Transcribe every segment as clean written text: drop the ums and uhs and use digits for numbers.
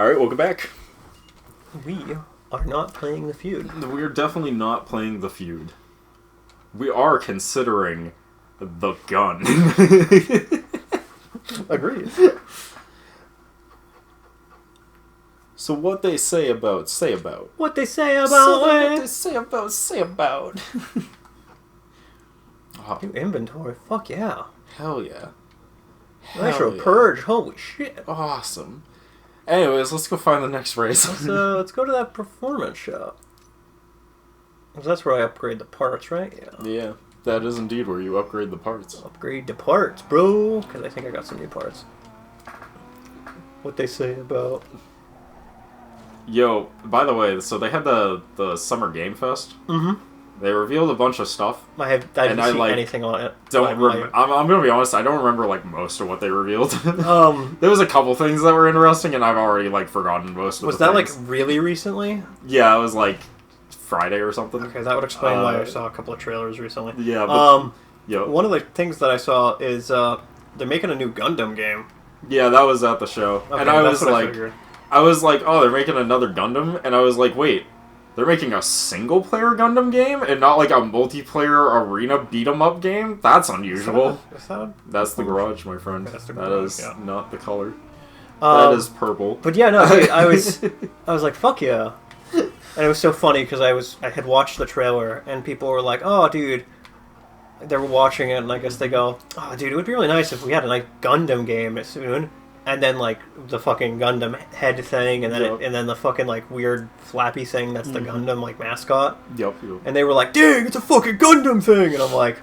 Alright, welcome back. We are not playing the feud. We are definitely not playing the feud. We are considering the gun. Agreed. So what they say about, What they say about what they say about. Oh, New inventory. Fuck yeah. hell yeah. Nitro Hell yeah. Purge. Holy shit. Awesome. Anyways, let's go find the next race. Let's go to that performance shop. 'Cause that's where I upgrade the parts, right? Yeah. Yeah, that is indeed where you upgrade the parts. Upgrade the parts, bro. Because I think I got some new parts. What they say about... Yo, by the way, so they had the Summer Game Fest. Mm-hmm. They revealed a bunch of stuff. I didn't see anything on it. I'm gonna be honest, I don't remember like most of what they revealed. There was a couple things that were interesting, and I've already like forgotten most of was the that things. like really recently? Yeah, it was like Friday or something. Okay, that would explain why I saw a couple of trailers recently. Yeah, but, yep. One of the things that I saw is they're making a new Gundam game. Yeah, that was at the show, Okay, and I that's was what like, oh, they're making another Gundam, and I was like, wait. They're making a single-player Gundam game and not like a multiplayer arena beat-em-up game? That's unusual. That's the garage, my friend. That is not the color. That is purple. But yeah, no, dude, I was like, fuck yeah. And it was so funny because I had watched the trailer and people were like, oh, dude. They were watching it and I guess they go, oh, dude, it would be really nice if we had a like Gundam game soon. And then, like, the fucking Gundam head thing, and then and then the fucking, like, weird flappy thing that's the Gundam, like, mascot. Yep. And they were like, dang, it's a fucking Gundam thing! And I'm like,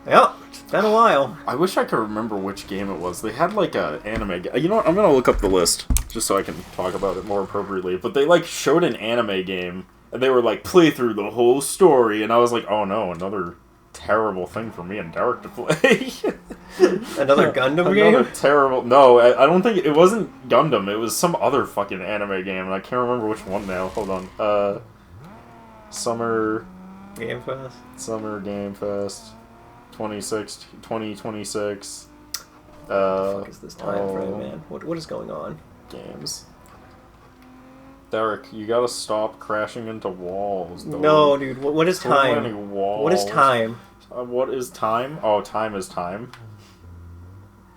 yep, it's been a while. I wish I could remember which game it was. They had, like, a anime... You know what? I'm gonna look up the list, just so I can talk about it more appropriately. But they, like, showed an anime game, and they were like, play through the whole story, and I was like, oh no, another terrible thing for me and Derek to play. Another Gundam game? Another terrible... No, I don't think... It wasn't Gundam. It was some other fucking anime game, and I can't remember which one now. Hold on. Summer Game Fest 2026. What the fuck is this time frame, man? What is going on? Games. Derek, you gotta stop crashing into walls. Though. No, dude. What is time? What is time? What is time? Oh, time is time.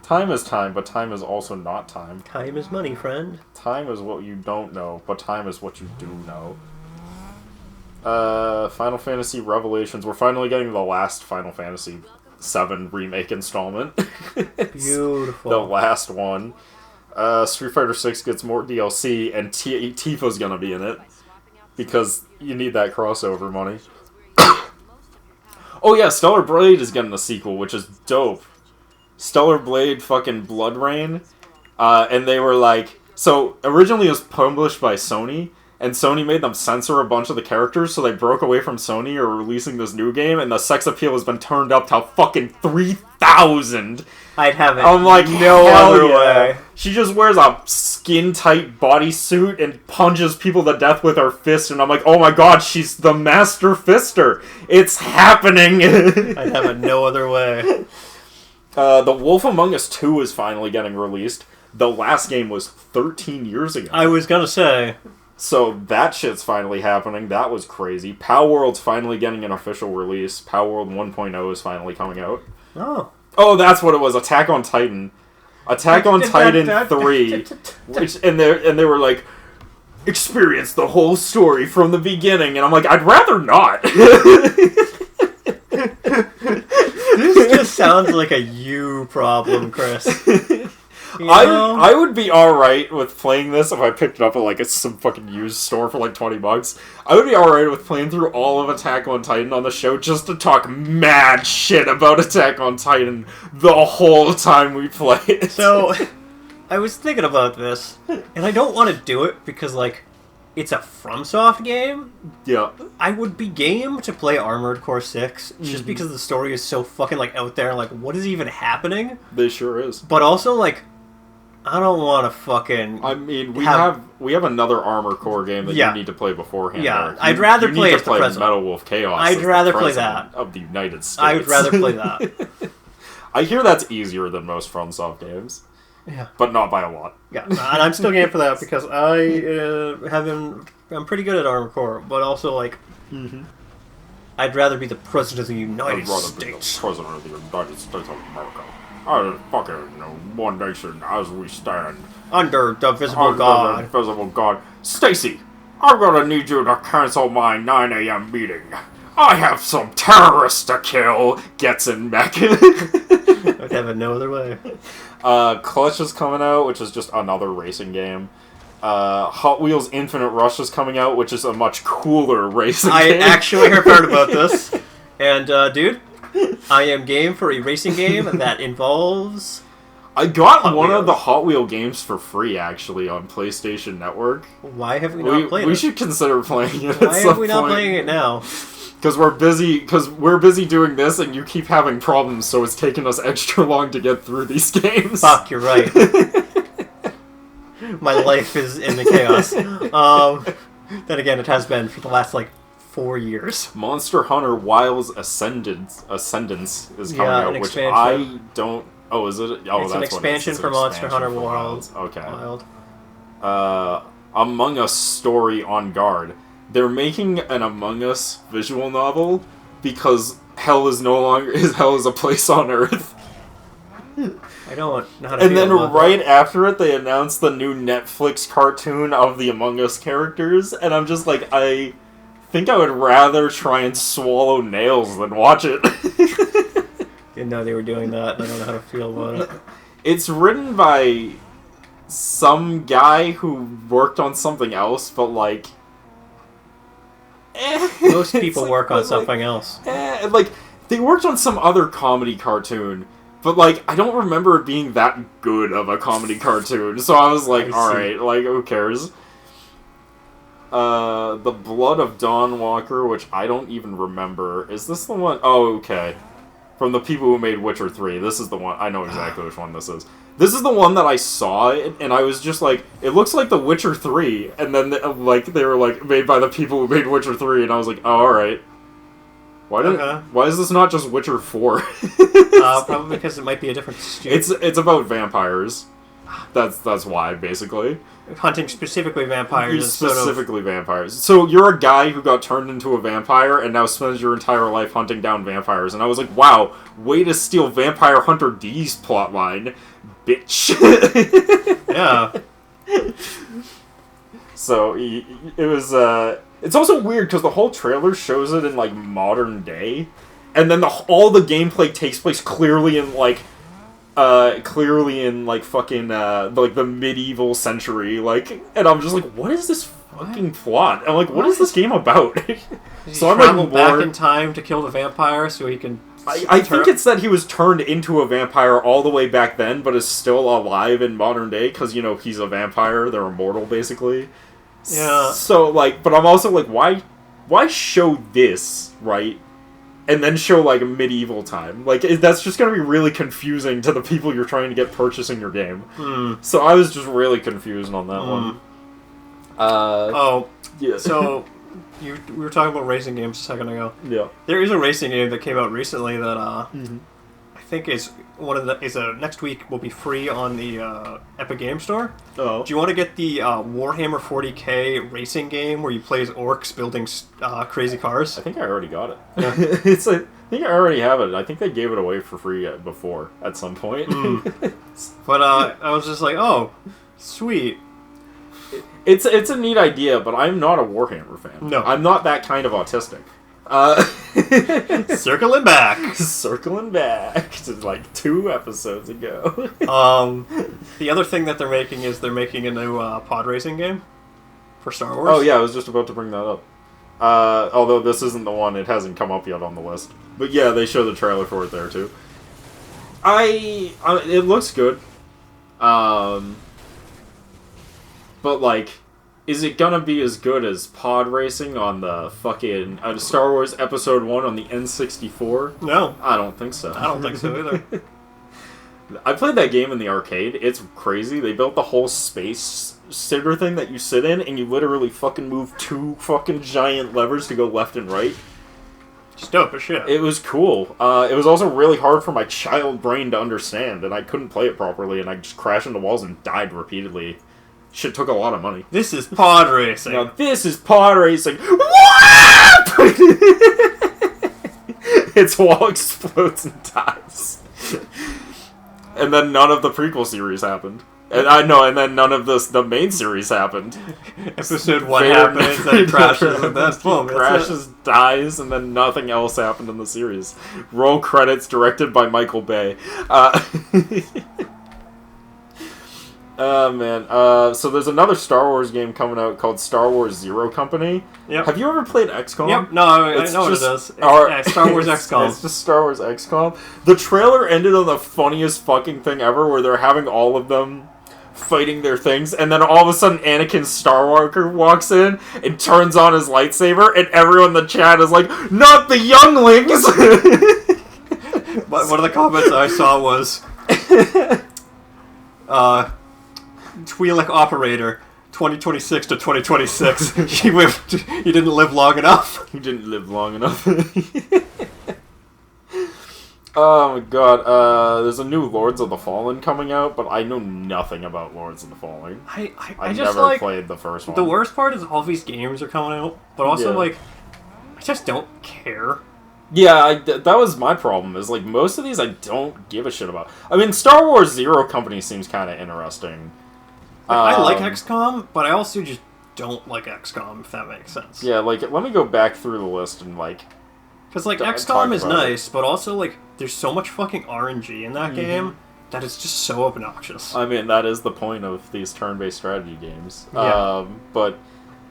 Time is time, but time is also not time. Time is money, friend. Time is what you don't know, but time is what you do know. Final Fantasy Revelations. We're finally getting the last Final Fantasy VII Remake installment. Beautiful. The last one. Street Fighter 6 gets more DLC, and Tifa's gonna be in it. Because you need that crossover money. Oh yeah, Stellar Blade is getting a sequel, which is dope. Stellar Blade fucking Blood Rain. And they were like... So, originally it was published by Sony, and Sony made them censor a bunch of the characters, so they broke away from Sony or releasing this new game, and the sex appeal has been turned up to fucking 3,000! I'd have it. I'm like, no other way. She just wears a skin-tight bodysuit and punches people to death with her fist, and I'm like, oh my god, she's the Master Fister! It's happening! I'd have it no other way. The Wolf Among Us 2 is finally getting released. The last game was 13 years ago. I was gonna say. So that shit's finally happening. That was crazy. Palworld's finally getting an official release. Palworld 1.0 is finally coming out. Oh, that's what it was. Attack on Titan. Attack on Titan 3. And they were like, experience the whole story from the beginning. And I'm like, I'd rather not. This just sounds like a you problem, Chris. You know? I would be alright with playing this if I picked it up at like some fucking used store for like $20. I would be alright with playing through all of Attack on Titan on the show just to talk mad shit about Attack on Titan the whole time we play it. So, I was thinking about this, and I don't want to do it because, like, it's a FromSoft game. Yeah. I would be game to play Armored Core 6 just because the story is so fucking, like, out there. Like, what is even happening? It sure is. But also, like, I don't want to fucking... I mean, we have another Armor Core game that you need to play beforehand. Yeah, I'd rather play as the president. Metal Wolf Chaos. I'd rather play that. Of the United States. I would rather play that. I hear that's easier than most FromSoft games. Yeah. But not by a lot. Yeah, and I'm still game for that because I'm pretty good at Armored Core, but also, like, I'd rather be the President of the United States. Be the President of the United States of America. Fucking, one nation as we stand. Under the visible God. Under the visible God. Stacy, I'm gonna need you to cancel my 9 a.m. meeting. I have some terrorists to kill. Gets in mech. I'd have it no other way. Clutch is coming out, which is just another racing game. Hot Wheels Infinite Rush is coming out, which is a much cooler racing game. I actually heard about this. And, dude, I am game for a racing game that involves... I got one of the Hot Wheel games for free, actually, on PlayStation Network. Why have we not played it? We should consider playing it. Why have we not playing it now? Because we're busy doing this, and you keep having problems, so it's taking us extra long to get through these games. Fuck, you're right. My life is in the chaos. Then again, it has been for the last, 4 years. Monster Hunter Wilds Ascendance is coming out, which I don't... Oh, is it? Oh, it's an expansion for Monster Hunter Wilds. Okay. Among Us Story on Guard. They're making an Among Us visual novel because hell is a place on Earth. I don't know how to. And then right after it, they announced the new Netflix cartoon of the Among Us characters, and I'm just like, I think I would rather try and swallow nails than watch it. Didn't know they were doing that. I don't know how to feel about it. It's written by some guy who worked on something else, but most people work on something else. They worked on some other comedy cartoon, but I don't remember it being that good of a comedy cartoon. So I was like, alright, who cares? The Blood of Dawn Walker, which I don't even remember. Is this the one? Oh, okay. From the people who made Witcher 3. This is the one. I know exactly which one this is. This is the one that I saw, and I was just like, it looks like The Witcher 3, and then, they were, made by the people who made Witcher 3, and I was like, oh, alright. Why is this not just Witcher 4? Probably because it might be a different studio. It's about vampires. That's why, basically. Hunting specifically vampires. Vampires. So you're a guy who got turned into a vampire and now spends your entire life hunting down vampires. And I was like, wow, way to steal Vampire Hunter D's plotline, bitch. Yeah. So it was. It's also weird because the whole trailer shows it in modern day, and then all the gameplay takes place clearly in fucking the medieval century, and I'm just like, what is this fucking plot? I'm like, what is this game about? So I'm travel back in time to kill the vampire so he can. I think it's that he was turned into a vampire all the way back then, but is still alive in modern day because he's a vampire. They're immortal, basically. Yeah. So but I'm also like, why show this, right? And then show medieval time. That's just gonna be really confusing to the people you're trying to get purchasing your game. So I was just really confused on that one. Yeah. So we were talking about racing games a second ago. Yeah. There is a racing game that came out recently that I think is next week will be free on the Epic Game Store. Oh. Do you want to get the Warhammer 40K racing game where you play as orcs building crazy cars? I think I already got it. Yeah. I think I already have it. I think they gave it away for free before at some point. But I was just like, oh, sweet. It's a neat idea, but I'm not a Warhammer fan. No. I'm not that kind of autistic. Circling back to 2 episodes ago. The other thing that they're making is they're making a new pod racing game for Star Wars. Oh yeah, I was just about to bring that up. Although this isn't the one, it hasn't come up yet on the list. But yeah, they show the trailer for it there too. It looks good. But is it gonna be as good as pod racing on the fucking Star Wars Episode 1 on the N64? No. I don't think so. I don't think so either. I played that game in the arcade. It's crazy. They built the whole space sitter thing that you sit in, and you literally fucking move 2 fucking giant levers to go left and right. It's dope as shit. It was cool. It was also really hard for my child brain to understand, and I couldn't play it properly, and I just crashed into walls and died repeatedly. Shit took a lot of money. This is pod racing. Now, this is pod racing. Its wall explodes and dies. And then none of the prequel series happened. And then none of the main series happened. Episode 1 happens, then it crashes, and then boom, crashes, dies, and then nothing else happened in the series. Roll credits, directed by Michael Bay. Oh, man. So there's another Star Wars game coming out called Star Wars Zero Company. Yep. Have you ever played XCOM? Yep. No, I know what it is. It's Star Wars XCOM. It's just Star Wars XCOM. The trailer ended on the funniest fucking thing ever, where they're having all of them fighting their things, and then all of a sudden Anakin Skywalker walks in and turns on his lightsaber, and everyone in the chat is like, "Not the younglings!" One of the comments I saw was, Twi'lek operator, 2026 to 2026. You didn't live long enough. You didn't live long enough. Oh my god, there's a new Lords of the Fallen coming out, but I know nothing about Lords of the Fallen. I just never played the first one. The worst part is all these games are coming out, but also, I just don't care. Yeah, that was my problem, is, most of these I don't give a shit about. I mean, Star Wars Zero Company seems kind of interesting. I like XCOM, but I also just don't like XCOM, if that makes sense. Yeah, let me go back through the list and, because, XCOM is nice, but also, there's so much fucking RNG in that game that it's just so obnoxious. I mean, that is the point of these turn-based strategy games. Yeah. But,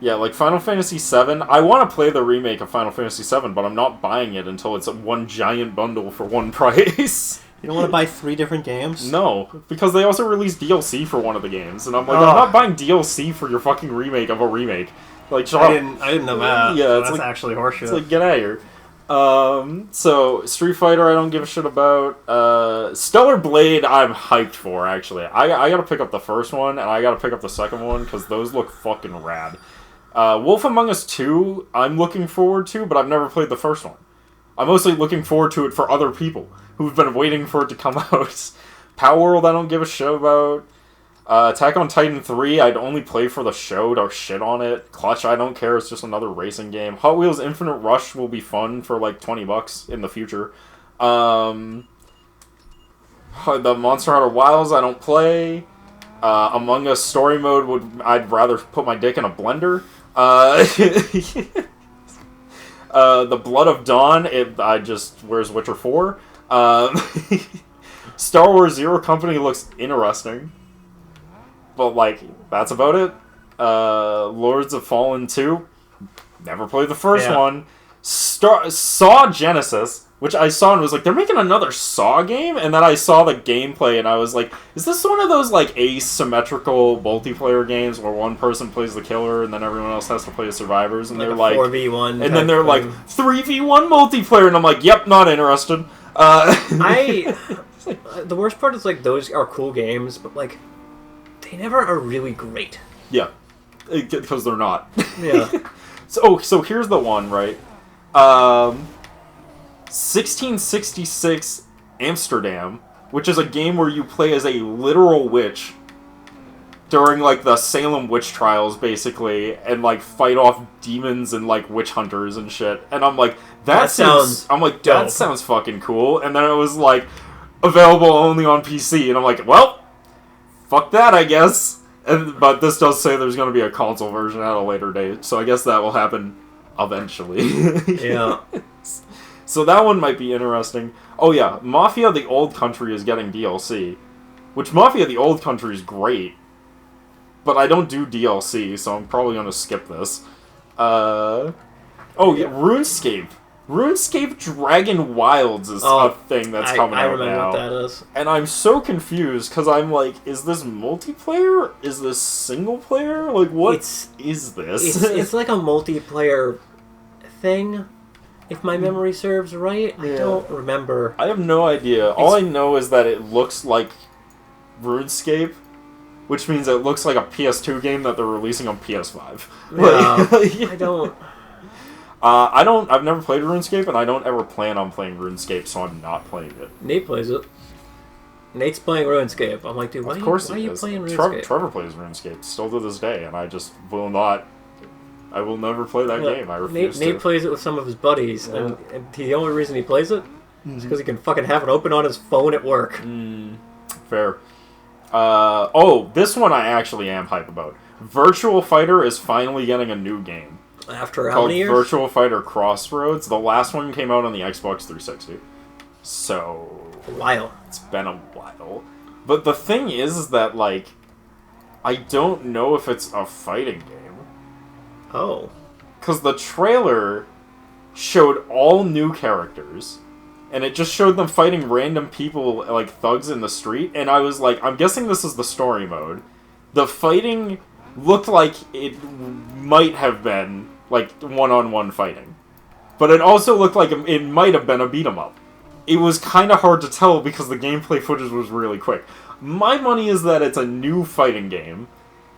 yeah, Final Fantasy VII, I want to play the remake of Final Fantasy VII, but I'm not buying it until it's one giant bundle for one price. You don't want to buy 3 different games? No, because they also released DLC for one of the games, and I'm like, I'm not buying DLC for your fucking remake of a remake. I didn't know that. Yeah, that's actually horseshit. It's get out of here. So Street Fighter I don't give a shit about. Stellar Blade I'm hyped for, actually. I gotta pick up the first one, and I gotta pick up the second one, because those look fucking rad. Wolf Among Us 2 I'm looking forward to, but I've never played the first one. I'm mostly looking forward to it for other people who've been waiting for it to come out. Power World I don't give a shit about. Attack on Titan 3, I'd only play for the show to shit on it. Clutch, I don't care, it's just another racing game. Hot Wheels Infinite Rush will be fun for $20 in the future. The Monster Hunter Wilds, I don't play. Among Us Story Mode, I'd rather put my dick in a blender. The Blood of Dawn, where's Witcher 4? Star Wars Zero Company looks interesting. But, that's about it. Lords of Fallen 2, never played the first one. Saw Genesis, which I saw and was like, they're making another Saw game? And then I saw the gameplay and I was like, is this one of those, asymmetrical multiplayer games where one person plays the killer and then everyone else has to play the survivors? And they're like... 4v1. And then they're like, 3v1 multiplayer! And I'm like, yep, not interested. The worst part is, those are cool games, but, they never are really great. Yeah. Because they're not. Yeah. So here's the one, right? 1666 Amsterdam, which is a game where you play as a literal witch during, the Salem witch trials, basically, and, fight off demons and, witch hunters and shit. And I'm like, that sounds fucking cool. And then it was, available only on PC. And I'm like, well... fuck that, I guess. But this does say there's going to be a console version at a later date, so I guess that will happen eventually. Yeah. So that one might be interesting. Oh yeah, Mafia the Old Country is getting DLC. Which, Mafia the Old Country is great. But I don't do DLC, so I'm probably going to skip this. RuneScape. RuneScape Dragon Wilds is a thing that's coming out now. I remember what that is. And I'm so confused, because I'm like, is this multiplayer? Is this single player? What is this? It's like a multiplayer thing, if my memory serves right. I don't remember. I have no idea. All I know is that it looks like RuneScape, which means it looks like a PS2 game that they're releasing on PS5. Yeah, I don't... I've never played RuneScape, and I don't ever plan on playing RuneScape, so I'm not playing it. Nate plays it. Nate's playing RuneScape. I'm like, dude, why are you playing RuneScape? Trevor plays RuneScape still to this day, and I just will not. I will never play that game. I refuse Nate plays it with some of his buddies, and the only reason he plays it is because he can fucking have it open on his phone at work. Fair. This one I actually am hype about. Virtual Fighter is finally getting a new game. After how many years? Virtual Fighter Crossroads. The last one came out on the Xbox 360. So... a while. It's been a while. But the thing is that, like, I don't know if it's a fighting game. Oh. Because the trailer showed all new characters, and it just showed them fighting random people, like thugs in the street, and I was like, I'm guessing this is the story mode. The fighting looked like it might have been, like, one-on-one fighting. But it also looked like it might have been a beat-em-up. It was kind of hard to tell because the gameplay footage was really quick. My money is that it's a new fighting game,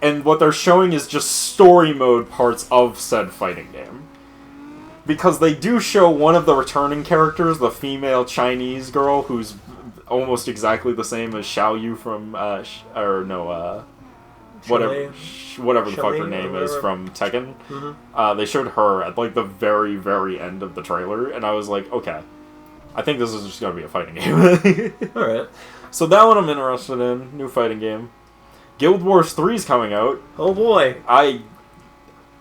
and what they're showing is just story mode parts of said fighting game. Because they do show one of the returning characters, the female Chinese girl, who's almost exactly the same as Xiao Yu from, whatever the fuck her name is from Tekken. Mm-hmm. They showed her at, like, the very, very end of the trailer, and I was like, okay, I think this is just gonna be a fighting game. Alright. So that one I'm interested in, new fighting game. Guild Wars 3 is coming out. Oh boy. I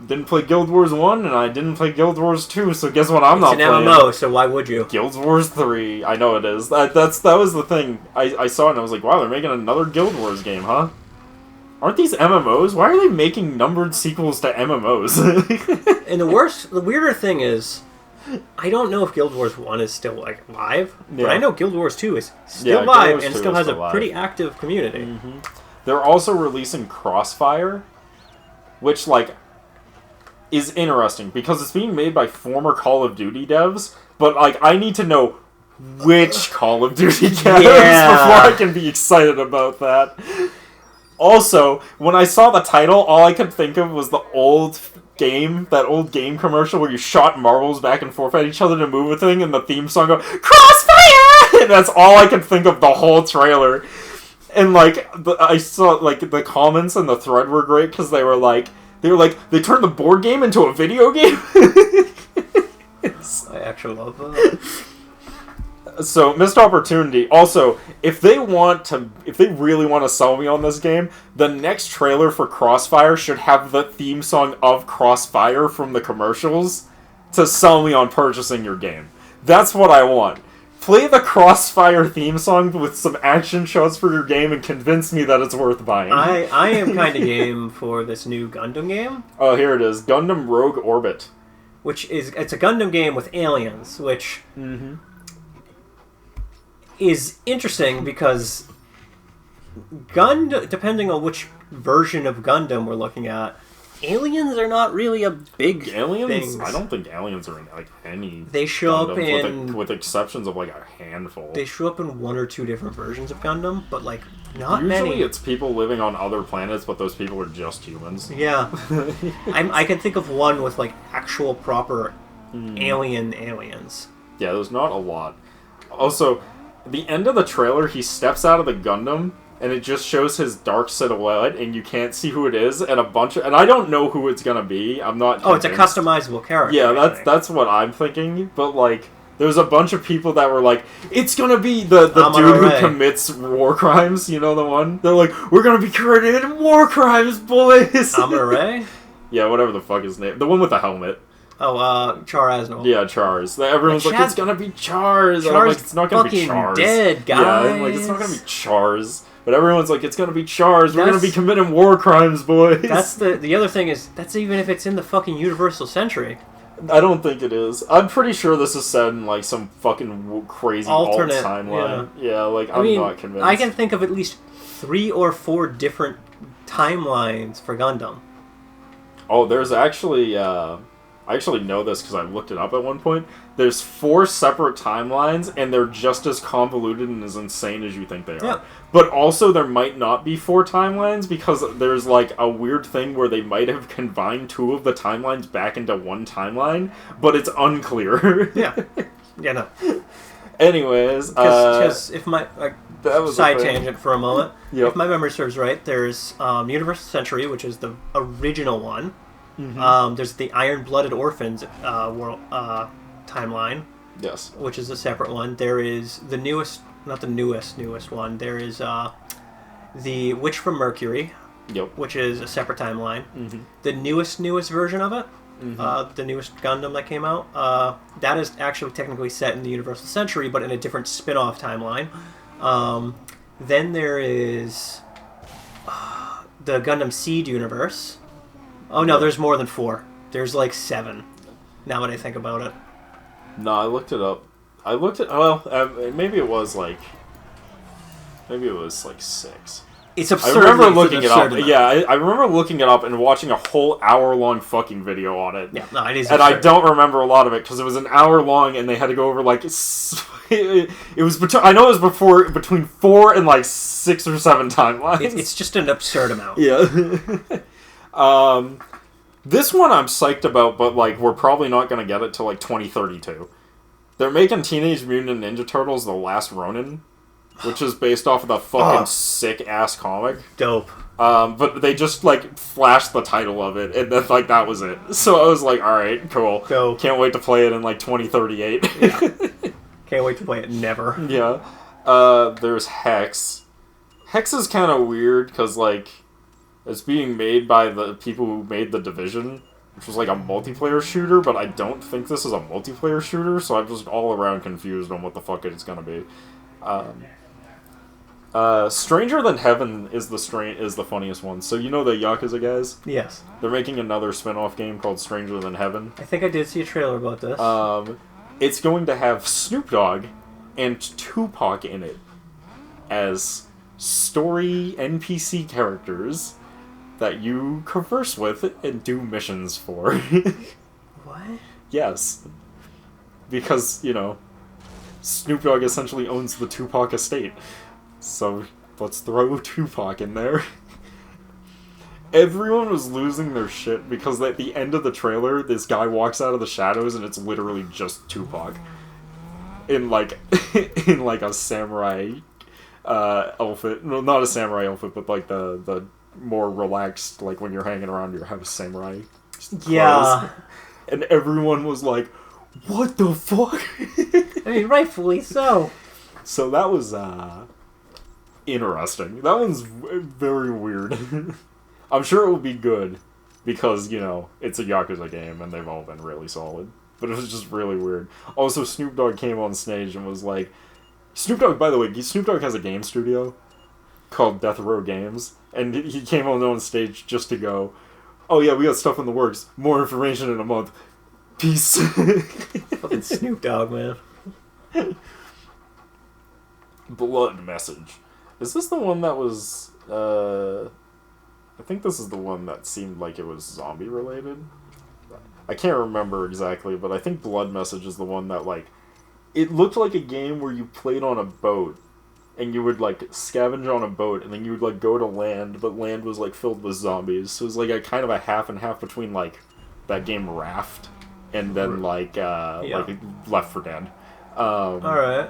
didn't play Guild Wars 1, and I didn't play Guild Wars 2, so guess what I'm not playing? It's an MMO, so why would you? Guild Wars 3. I know it is. That was the thing. I saw it and I was like, wow, they're making another Guild Wars game, huh? Aren't these MMOs? Why are they making numbered sequels to MMOs? And the weirder thing is, I don't know if Guild Wars 1 is still, like, live, but I know Guild Wars 2 is still live and still has a pretty active community. Mm-hmm. They're also releasing Crossfire, which, like, is interesting because it's being made by former Call of Duty devs, but, like, I need to know which Call of Duty devs before I can be excited about that. Also, when I saw the title, all I could think of was the old game commercial where you shot marbles back and forth at each other to move a thing, and the theme song goes, Crossfire! And that's all I could think of the whole trailer. And, like, I saw, like, the comments in the thread were great, because they were like, they turned the board game into a video game? I actually love that. So, missed opportunity. Also, if they really want to sell me on this game, the next trailer for Crossfire should have the theme song of Crossfire from the commercials to sell me on purchasing your game. That's what I want. Play the Crossfire theme song with some action shots for your game and convince me that it's worth buying. I am kind of game for this new Gundam game. Oh, here it is. Gundam Rogue Orbit. It's a Gundam game with aliens, which... Mm-hmm. Is interesting because depending on which version of Gundam we're looking at, aliens are not really a big aliens. Thing. I don't think aliens are in, like, any. They show Gundams, up in with exceptions of, like, a handful. They show up in one or two different versions of Gundam, but, like, not Usually many. It's people living on other planets, but those people are just humans. Yeah, I can think of one with, like, actual proper aliens. Yeah, there's not a lot. Also, the end of the trailer, he steps out of the Gundam, and it just shows his dark silhouette, and you can't see who it is, and and I don't know who it's gonna be. I'm not convinced. It's a customizable character. Yeah, that's what I'm thinking, but, like, there's a bunch of people that were like, it's gonna be the dude who commits war crimes, you know the one? They're like, we're gonna be committing war crimes, boys! Amon-Ra? Yeah, whatever the fuck his name. The one with the helmet. Oh, Char Aznable. Yeah, Chars. Everyone's like, it's gonna be Chars. And I'm like, it's not gonna be Chars. Dead, guys. Yeah, I'm like, it's not gonna be Chars. But everyone's like, it's gonna be Chars. We're gonna be committing war crimes, boys. That's the other thing is, that's even if it's in the fucking Universal Century. I don't think it is. I'm pretty sure this is set in, like, some fucking crazy alternate timeline. Yeah, like, I'm not convinced. I can think of at least 3 or 4 different timelines for Gundam. Oh, there's actually, I actually know this because I looked it up at one point. There's 4 separate timelines, and they're just as convoluted and as insane as you think they are. Yeah. But also, there might not be 4 timelines because there's like a weird thing where they might have combined 2 of the timelines back into one timeline, but it's unclear. Yeah. Yeah, no. Anyways, because if my that was side tangent for a moment, Yep. if my memory serves right, there's Universal Century, which is the original one. Mm-hmm. There's the Iron-Blooded Orphans world timeline. Yes. Which is a separate one. There is the newest, not the newest one. There is the Witch from Mercury. Yep. Which is a separate timeline. Mm-hmm. The newest version of it. Mm-hmm. The newest Gundam that came out. That is actually technically set in the Universal Century, but in a different spin-off timeline. Then there is the Gundam Seed universe. Oh no, there's more than 4. There's like 7. Now that I think about it. No, I looked it up. Maybe it was like 6. It's absurd. I remember looking it up. Yeah, I remember looking it up and watching a whole hour-long fucking video on it. Yeah, no, it is. And absurd. I don't remember a lot of it because it was an hour long, and they had to go over like it was between. I know it was between 4 and like 6 or 7 timelines. It's just an absurd amount. Yeah. This one I'm psyched about, but like we're probably not gonna get it till like 2032. They're making Teenage Mutant Ninja Turtles: The Last Ronin, which is based off of the fucking sick-ass comic. Dope. But they just, like, flashed the title of it, and then, like, that was it. So I was like, alright, cool. Go. Can't wait to play it in, like, 2038. Yeah. Can't wait to play it never. Yeah. There's Hex. Hex is kind of weird, because, like, it's being made by the people who made The Division, which was, like, a multiplayer shooter, but I don't think this is a multiplayer shooter, so I'm just all around confused on what the fuck it's gonna be. Stranger Than Heaven is the funniest one. So you know the Yakuza guys? Yes. They're making another spin-off game called Stranger Than Heaven. I think I did see a trailer about this. It's going to have Snoop Dogg and Tupac in it as story NPC characters that you converse with and do missions for. What? Yes. Because, you know, Snoop Dogg essentially owns the Tupac estate. So, let's throw Tupac in there. Everyone was losing their shit because at the end of the trailer, this guy walks out of the shadows and it's literally just Tupac. In like a samurai outfit. No, not a samurai outfit, but like the more relaxed, like when you're hanging around your house samurai clothes. Yeah. And everyone was like, what the fuck? I mean, rightfully so. So that was interesting. That one's very weird. I'm sure it will be good because, you know, it's a Yakuza game and they've all been really solid. But it was just really weird. Also, Snoop Dogg came on stage and was like... Snoop Dogg, by the way, Snoop Dogg has a game studio called Death Row Games. And he came on stage just to go, oh yeah, we got stuff in the works. More information in a month. Peace. Fucking Snoop Dogg, man. Blood Message. Is this the one that was... I think this is the one that seemed like it was zombie related. I can't remember exactly, but I think Blood Message is the one that, like... It looked like a game where you played on a boat, and you would, like, scavenge on a boat, and then you would, like, go to land, but land was, like, filled with zombies. So it was, like, a kind of a half and half between, like, that game Raft, and then, like, like Left 4 Dead. Alright.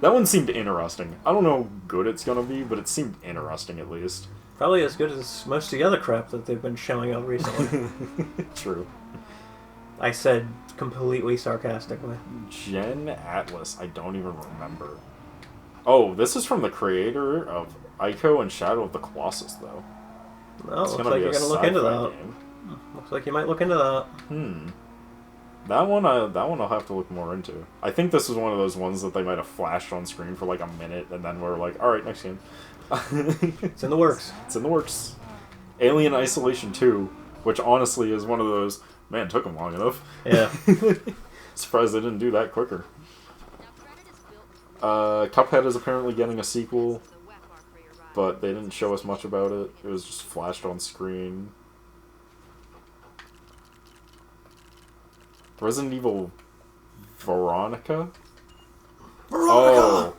That one seemed interesting. I don't know how good it's gonna be, but it seemed interesting at least. Probably as good as most of the other crap that they've been showing out recently. True. I said completely sarcastically. Gen Atlas, I don't even remember. Oh, this is from the creator of Ico and Shadow of the Colossus, though. Well, looks like you're gonna look into that. Game. Looks like you might look into that. That one I'll have to look more into. I think this is one of those ones that they might have flashed on screen for like a minute, and then we're like, alright, next game. It's in the works. It's in the works. Alien Isolation 2, which honestly is one of those, man, took them long enough. Yeah. Surprised they didn't do that quicker. Cuphead is apparently getting a sequel, but they didn't show us much about it. It was just flashed on screen. Resident Evil Veronica? Veronica! Oh.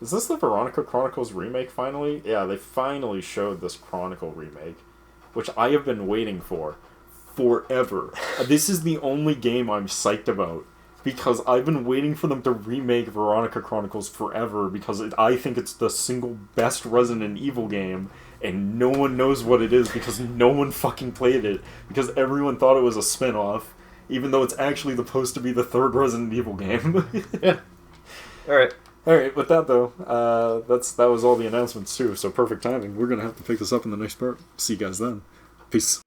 Is this the Veronica Chronicles remake finally? Yeah, they finally showed this Chronicle remake, which I have been waiting for forever. This is the only game I'm psyched about, because I've been waiting for them to remake Veronica Chronicles forever, because I think it's the single best Resident Evil game, and no one knows what it is because no one fucking played it, because everyone thought it was a spin-off, even though it's actually supposed to be the third Resident Evil game. Yeah. Alright, with that though, that was all the announcements too, so perfect timing. We're gonna have to pick this up in the next part. See you guys then. Peace.